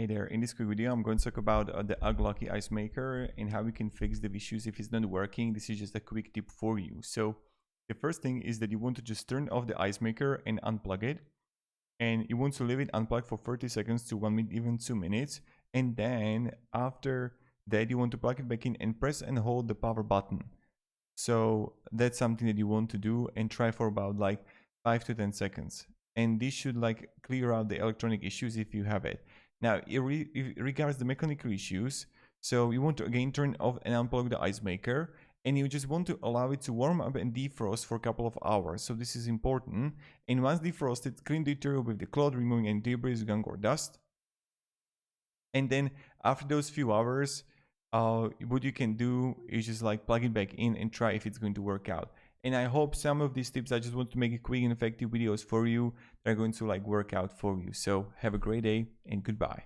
Hey there, in this quick video I'm going to talk about the AGLUCKY ice maker and how we can fix the issues if it's not working. This is just a quick tip for you. So the first thing is that you want to just turn off the ice maker and unplug it, and you want to leave it unplugged for 30 seconds to 1 minute, even 2 minutes, and then after that you want to plug it back in and press and hold the power button. So that's something that you want to do and try for about like 5 to 10 seconds, and this should like clear out the electronic issues if you have it. Now, it regards the mechanical issues, so you want to again turn off and unplug the ice maker, and you just want to allow it to warm up and defrost for a couple of hours. So this is important. And once defrosted, clean the interior with the cloth, removing any debris, gunk, or dust. And then after those few hours, what you can do is just like plug it back in and try if it's going to work out. And I hope some of these tips, I just want to make it quick and effective videos for you that are going to like work out for you. So have a great day and goodbye.